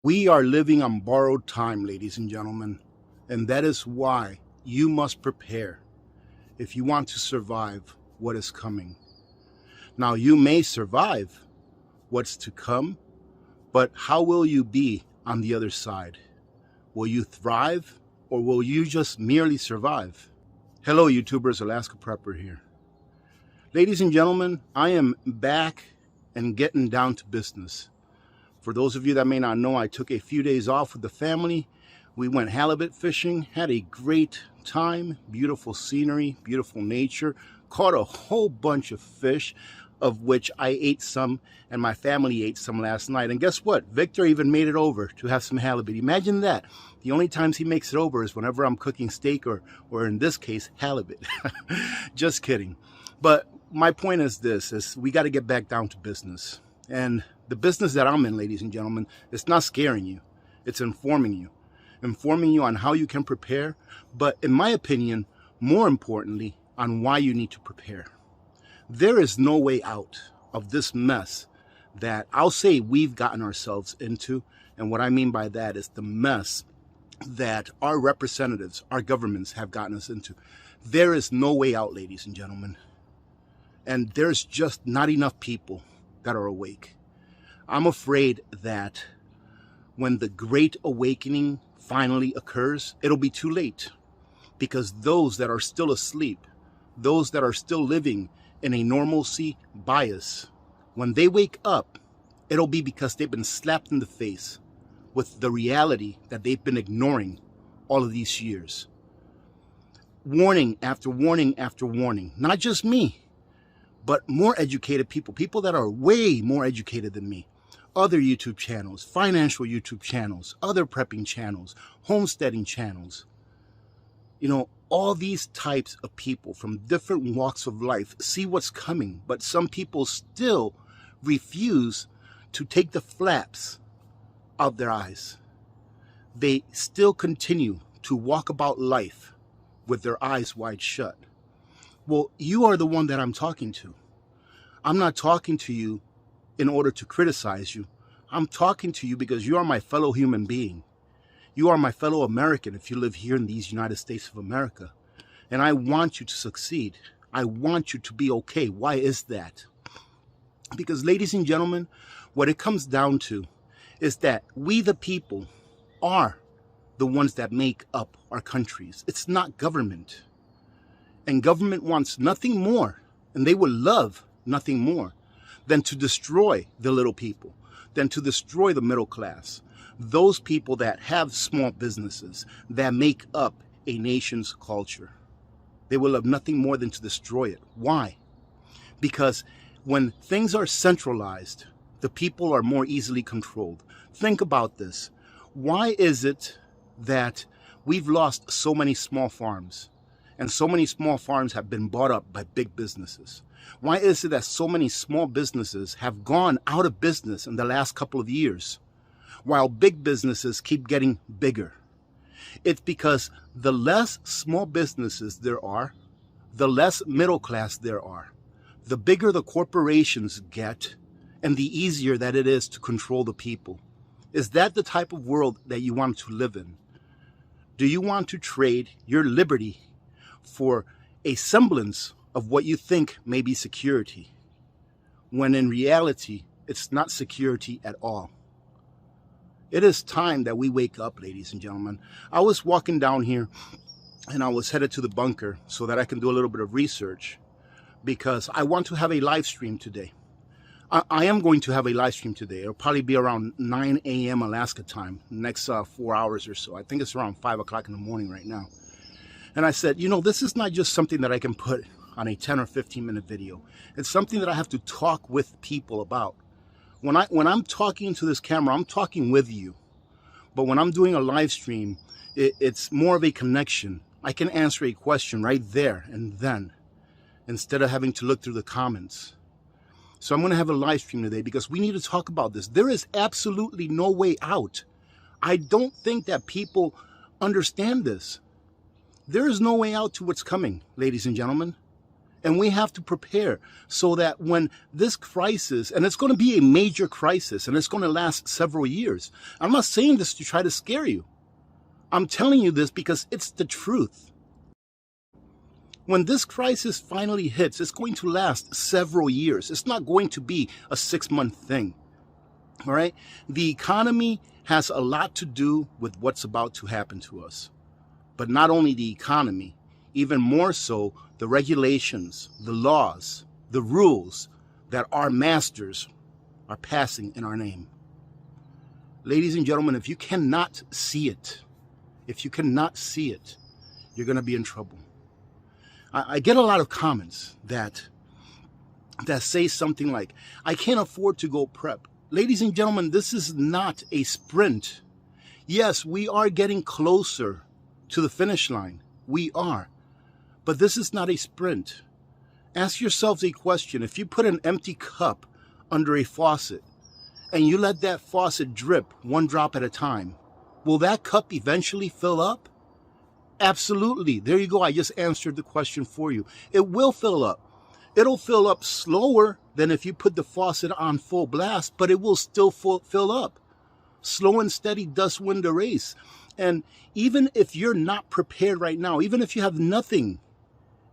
We are living on borrowed time, ladies and gentlemen, and that is why you must prepare if you want to survive what is coming. Now, you may survive what's to come, but how will you be on the other side? Will you thrive, or will you just merely survive? Hello, YouTubers, Alaska Prepper here. Ladies and gentlemen, I am back and getting down to business. For those of you that may not know, I took a few days off with the family. We went halibut fishing, had a great time, beautiful scenery, beautiful nature, caught a whole bunch of fish, of which I ate some and my family ate some last night. And guess what? Victor even made it over to have some halibut. Imagine that. The only times he makes it over is whenever I'm cooking steak or in this case, halibut. Just kidding. But my point is this, is we got to get back down to business. And the business that I'm in, ladies and gentlemen, it's not scaring you. It's informing you on how you can prepare. But in my opinion, more importantly, on why you need to prepare. There is no way out of this mess that I'll say we've gotten ourselves into. And what I mean by that is the mess that our representatives, our governments have gotten us into. There is no way out, ladies and gentlemen. And there's just not enough people that are awake. I'm afraid that when the Great Awakening finally occurs, it'll be too late, because those that are still asleep, those that are still living in a normalcy bias, when they wake up, it'll be because they've been slapped in the face with the reality that they've been ignoring all of these years. Warning after warning after warning, not just me, but more educated people that are way more educated than me. Other YouTube channels, financial YouTube channels, other prepping channels, homesteading channels. You know, all these types of people from different walks of life see what's coming, but some people still refuse to take the flaps of their eyes. They still continue to walk about life with their eyes wide shut. Well, you are the one that I'm talking to. I'm not talking to you in order to criticize you. I'm talking to you because you are my fellow human being. You are my fellow American if you live here in these United States of America. And I want you to succeed. I want you to be okay. Why is that? Because, ladies and gentlemen, what it comes down to is that we the people are the ones that make up our countries. It's not government. And government wants nothing more, and they would love nothing more than to destroy the little people, than to destroy the middle class, those people that have small businesses that make up a nation's culture. They will love nothing more than to destroy it. Why? Because when things are centralized, the people are more easily controlled. Think about this. Why is it that we've lost so many small farms? And so many small farms have been bought up by big businesses. Why is it that so many small businesses have gone out of business in the last couple of years, while big businesses keep getting bigger? It's because the less small businesses there are, the less middle class there are. The bigger the corporations get, and the easier that it is to control the people. Is that the type of world that you want to live in? Do you want to trade your liberty for a semblance of what you think may be security, when in reality, it's not security at all? It is time that we wake up, ladies and gentlemen. I was walking down here and I was headed to the bunker so that I can do a little bit of research, because I want to have a live stream today. I am going to have a live stream today. It'll probably be around 9 a.m. Alaska time, next 4 hours or so. I think it's around 5 o'clock in the morning right now. And I said, you know, this is not just something that I can put on a 10 or 15 minute video. It's something that I have to talk with people about. When I'm talking to this camera, I'm talking with you. But when I'm doing a live stream, it's more of a connection. I can answer a question right there and then, instead of having to look through the comments. So I'm going to have a live stream today because we need to talk about this. There is absolutely no way out. I don't think that people understand this. There is no way out to what's coming, ladies and gentlemen. And we have to prepare so that when this crisis, and it's going to be a major crisis, and it's going to last several years. I'm not saying this to try to scare you. I'm telling you this because it's the truth. When this crisis finally hits, it's going to last several years. It's not going to be a 6-month thing. All right? The economy has a lot to do with what's about to happen to us. But not only the economy, even more so the regulations, the laws, the rules that our masters are passing in our name. Ladies and gentlemen, if you cannot see it, you're going to be in trouble. I get a lot of comments that say something like, I can't afford to go prep. Ladies and gentlemen, this is not a sprint. Yes, we are getting closer to the finish line. We are. But this is not a sprint. Ask yourselves a question. If you put an empty cup under a faucet and you let that faucet drip 1 drop at a time, will that cup eventually fill up? Absolutely. There you go. I just answered the question for you. It will fill up. It'll fill up slower than if you put the faucet on full blast, but it will still fill up. Slow and steady does win the race. And even if you're not prepared right now, even if you have nothing,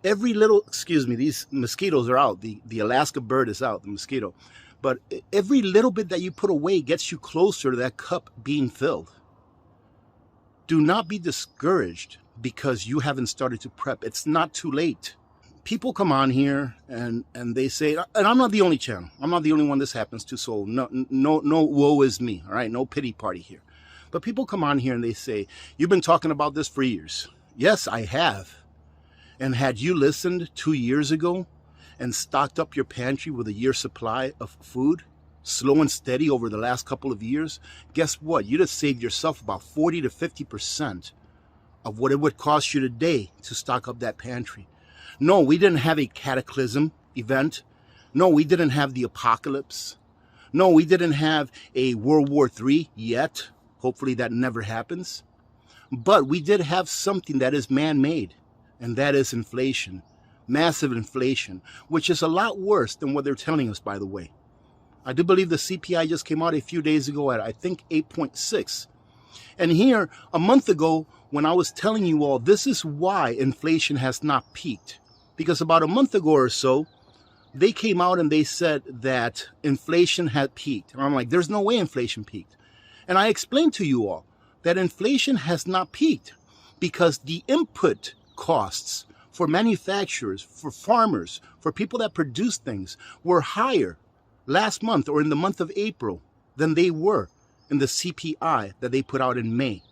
every little, excuse me, these mosquitoes are out. The Alaska bird is out, the mosquito. But every little bit that you put away gets you closer to that cup being filled. Do not be discouraged because you haven't started to prep. It's not too late. People come on here and they say, and I'm not the only channel. I'm not the only one this happens to, so no woe is me, all right? No pity party here. But people come on here and they say, you've been talking about this for years. Yes, I have. And had you listened 2 years ago and stocked up your pantry with a year's supply of food, slow and steady over the last couple of years, guess what? You'd have saved yourself about 40 to 50% of what it would cost you today to stock up that pantry. No, we didn't have a cataclysm event. No, we didn't have the apocalypse. No, we didn't have a World War III yet. Hopefully that never happens. But we did have something that is man-made, and that is inflation, massive inflation, which is a lot worse than what they're telling us, by the way. I do believe the CPI just came out a few days ago at, I think, 8.6. And here, a month ago, when I was telling you all, this is why inflation has not peaked. Because about a month ago or so, they came out and they said that inflation had peaked. And I'm like, there's no way inflation peaked. And I explained to you all that inflation has not peaked because the input costs for manufacturers, for farmers, for people that produce things were higher last month or in the month of April than they were in the CPI that they put out in May.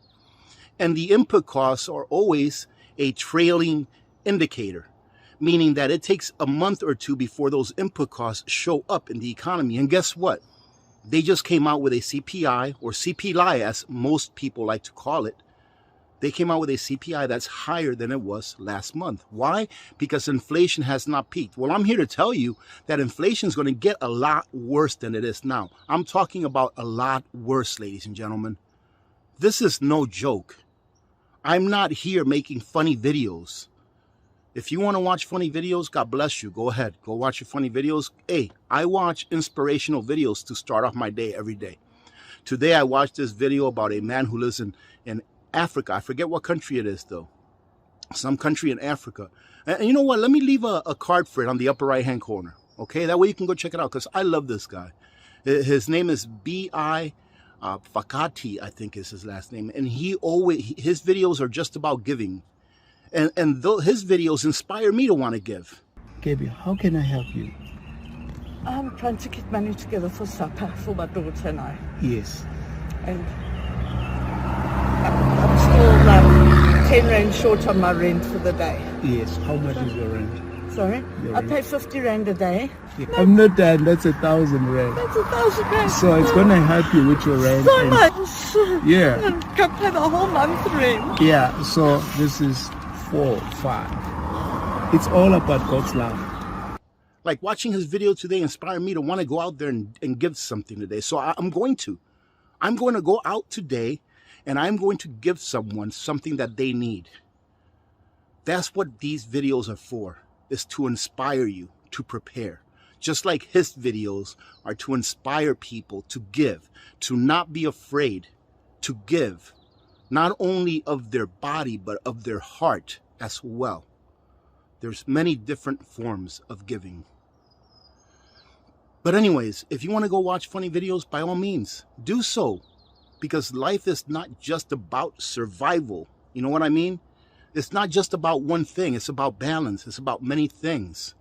And the input costs are always a trailing indicator, meaning that it takes a month or two before those input costs show up in the economy. And guess what? They just came out with a CPI, or CPI as most people like to call it. They came out with a CPI that's higher than it was last month. Why? Because inflation has not peaked. Well, I'm here to tell you that inflation is going to get a lot worse than it is now. I'm talking about a lot worse, ladies and gentlemen. This is no joke. I'm not here making funny videos. If you want to watch funny videos, God bless you. Go ahead. Go watch your funny videos. Hey, I watch inspirational videos to start off my day every day. Today, I watched this video about a man who lives in Africa. I forget what country it is, though. Some country in Africa. And you know what? Let me leave a card for it on the upper right-hand corner. Okay? That way you can go check it out because I love this guy. His name is B.I. Fakati, I think is his last name. And his videos are just about giving. And his videos inspire me to want to give. Gabby, how can I help you? I'm trying to get money together for supper for my daughter and I. Yes. And I'm still 10 rand short on my rent for the day. Yes. How much is your rent? Sorry? Your I rent. pay 50 rand a day. Yeah. I'm not done. That's 1,000 rand. That's 1,000 rand. So it's going to help you with your rent. So and- much. Yeah. I can pay the whole month rent. Yeah. So this is 4, 5. It's all about God's love. Like watching his video today inspired me to want to go out there and give something today. So I'm going to go out today and I'm going to give someone something that they need. That's what these videos are for. is to inspire you to prepare. Just like his videos are to inspire people to give, to not be afraid to give, not only of their body, but of their heart as well. There's many different forms of giving. But anyways, if you want to go watch funny videos, by all means, do so. Because life is not just about survival. You know what I mean? It's not just about one thing. It's about balance. It's about many things.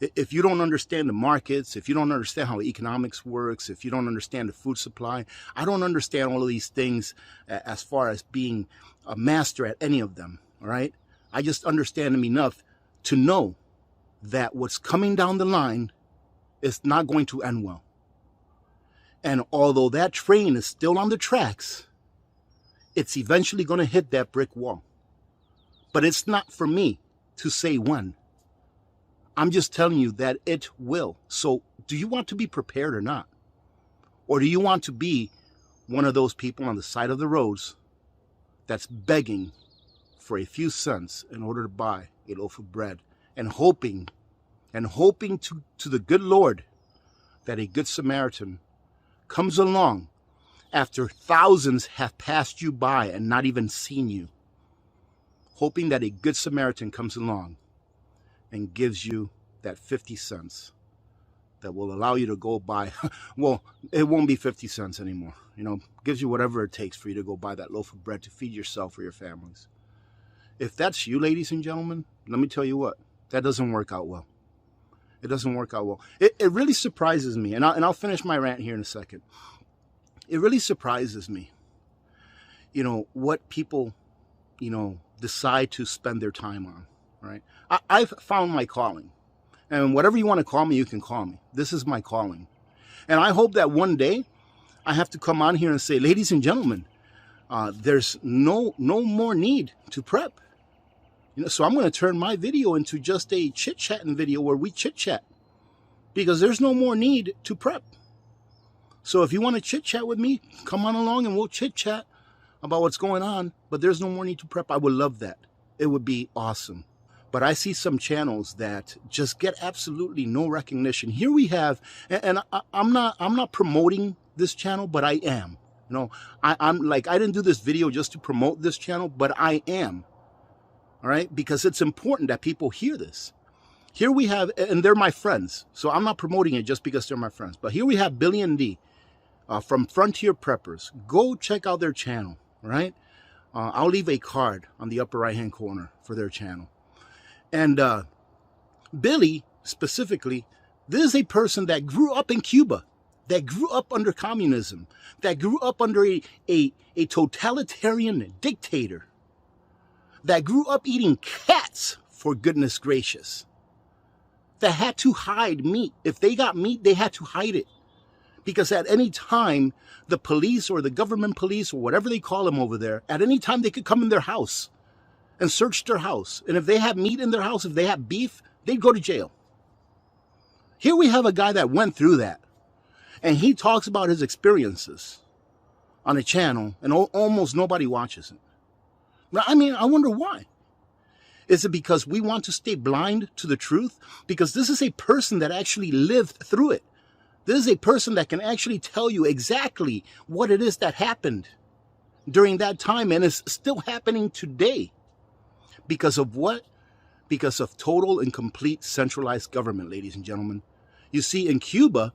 If you don't understand the markets, if you don't understand how economics works, if you don't understand the food supply, I don't understand all of these things as far as being a master at any of them, all right? I just understand them enough to know that what's coming down the line is not going to end well. And although that train is still on the tracks, it's eventually going to hit that brick wall. But it's not for me to say when. I'm just telling you that it will. So do you want to be prepared or not? Or do you want to be one of those people on the side of the roads that's begging for a few cents in order to buy a loaf of bread and hoping to the good Lord that a good Samaritan comes along after thousands have passed you by and not even seen you, hoping that a good Samaritan comes along and gives you that 50 cents that will allow you to go buy, well, it won't be 50 cents anymore, gives you whatever it takes for you to go buy that loaf of bread to feed yourself or your families. If that's you, ladies and gentlemen, let me tell you what, that doesn't work out well. It doesn't work out well. It really surprises me, and I'll finish my rant here in a second. It really surprises me, what people, decide to spend their time on, right? I've found my calling, and whatever you want to call me, you can call me. This is my calling. And I hope that one day I have to come on here and say, ladies and gentlemen, there's no more need to prep. So I'm going to turn my video into just a chit-chatting video where we chit-chat, because there's no more need to prep. So if you want to chit-chat with me, come on along and we'll chit-chat about what's going on, but there's no more need to prep. I would love that. It would be awesome. But I see some channels that just get absolutely no recognition. Here we have, and I'm not promoting this channel, but I am. I'm like, I didn't do this video just to promote this channel, but I am. All right, because it's important that people hear this. Here we have, and they're my friends, so I'm not promoting it just because they're my friends. But here we have Billy and D from Frontier Preppers. Go check out their channel, right? I'll leave a card on the upper right-hand corner for their channel. And Billy, specifically, this is a person that grew up in Cuba, that grew up under communism, that grew up under a totalitarian dictator, that grew up eating cats, for goodness gracious, that had to hide meat. If they got meat, they had to hide it. Because at any time, the police or the government police or whatever they call them over there, at any time they could come in their house and search their house. And if they had meat in their house, if they had beef, they'd go to jail. Here we have a guy that went through that. And he talks about his experiences on a channel, and almost nobody watches it. I mean, I wonder why. Is it because we want to stay blind to the truth? Because this is a person that actually lived through it. This is a person that can actually tell you exactly what it is that happened during that time and is still happening today. Because of what? Because of total and complete centralized government, ladies and gentlemen. You see, in Cuba,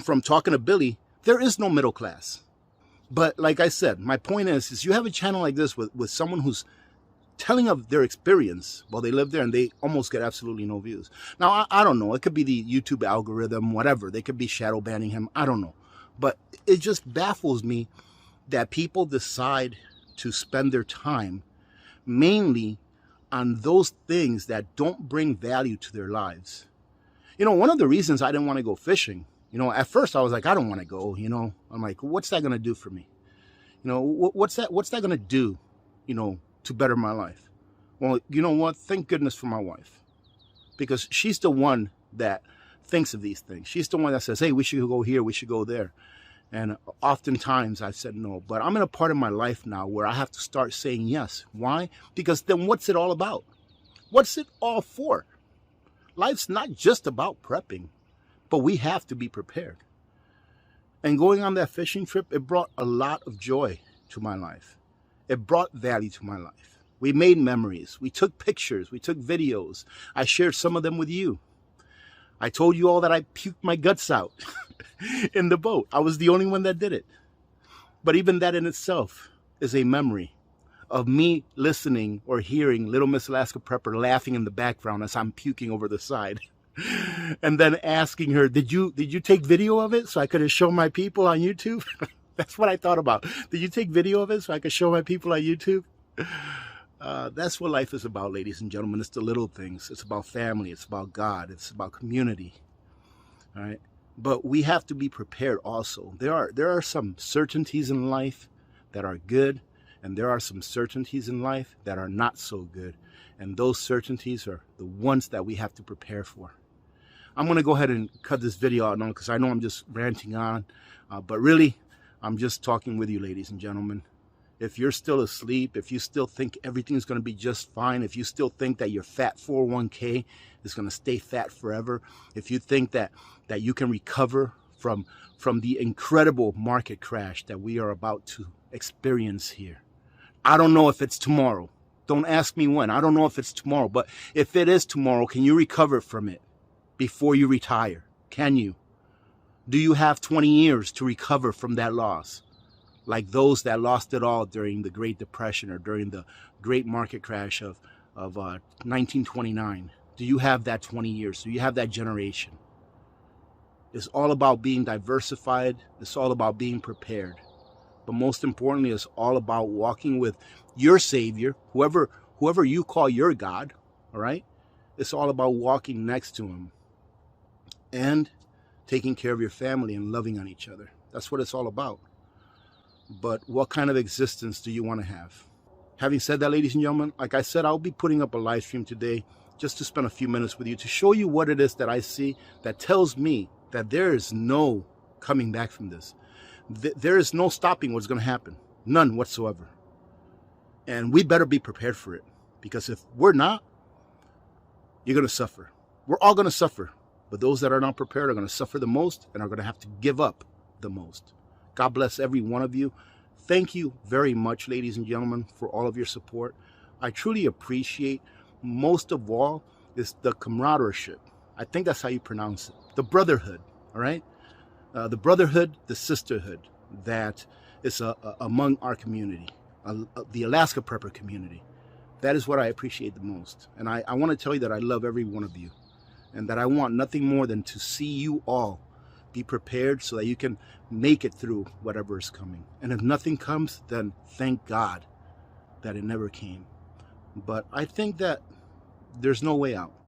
from talking to Billy, there is no middle class. But like I said, my point is you have a channel like this with someone who's telling of their experience while they live there, and they almost get absolutely no views. Now, I don't know. It could be the YouTube algorithm, whatever. They could be shadow banning him. I don't know. But it just baffles me that people decide to spend their time mainly on those things that don't bring value to their lives. One of the reasons I didn't want to go fishing, at first I was like, I don't want to go, I'm like, what's that going to do for me? What's that going to do, to better my life? Well, you know what? Thank goodness for my wife, because she's the one that thinks of these things. She's the one that says, hey, we should go here, we should go there. And oftentimes I've said no, but I'm in a part of my life now where I have to start saying yes. Why? Because then what's it all about? What's it all for? Life's not just about prepping, but we have to be prepared. And going on that fishing trip, it brought a lot of joy to my life. It brought value to my life. We made memories. We took pictures. We took videos. I shared some of them with you. I told you all that I puked my guts out in the boat. I was the only one that did it. But even that in itself is a memory of me listening or hearing Little Miss Alaska Prepper laughing in the background as I'm puking over the side. And then asking her, did you take video of it so I could have shown my people on YouTube? That's what I thought about. Did you take video of it so I could show my people on YouTube? That's what life is about, ladies and gentlemen. It's the little things. It's about family. It's about God. It's about community. All right. But we have to be prepared also. There are some certainties in life that are good, and there are some certainties in life that are not so good. And those certainties are the ones that we have to prepare for. I'm going to go ahead and cut this video out now because I know I'm just ranting on. But really, I'm just talking with you, ladies and gentlemen. If you're still asleep, if you still think everything's going to be just fine, if you still think that your fat 401k is going to stay fat forever, if you think that you can recover from the incredible market crash that we are about to experience here, I don't know if it's tomorrow. Don't ask me when. I don't know if it's tomorrow. But if it is tomorrow, can you recover from it before you retire? Can you? Do you have 20 years to recover from that loss? Like those that lost it all during the Great Depression or during the great market crash of 1929. Do you have that 20 years? Do you have that generation? It's all about being diversified. It's all about being prepared. But most importantly, it's all about walking with your Savior, whoever you call your God, all right? It's all about walking next to him and taking care of your family and loving on each other. That's what it's all about. But what kind of existence do you want to have? Having said that, ladies and gentlemen, like I said, I'll be putting up a live stream today just to spend a few minutes with you to show you what it is that I see that tells me that there is no coming back from this. There is no stopping what's going to happen. None whatsoever. And we better be prepared for it. Because if we're not, you're going to suffer. We're all going to suffer. But those that are not prepared are going to suffer the most and are going to have to give up the most. God bless every one of you. Thank you very much, ladies and gentlemen, for all of your support. I truly appreciate, most of all, is the camaraderie. I think that's how you pronounce it. The brotherhood, all right? The brotherhood, the sisterhood that is among our community, the Alaska Prepper community. That is what I appreciate the most. And I want to tell you that I love every one of you and that I want nothing more than to see you all be prepared so that you can make it through whatever is coming. And if nothing comes, then thank God that it never came. But I think that there's no way out.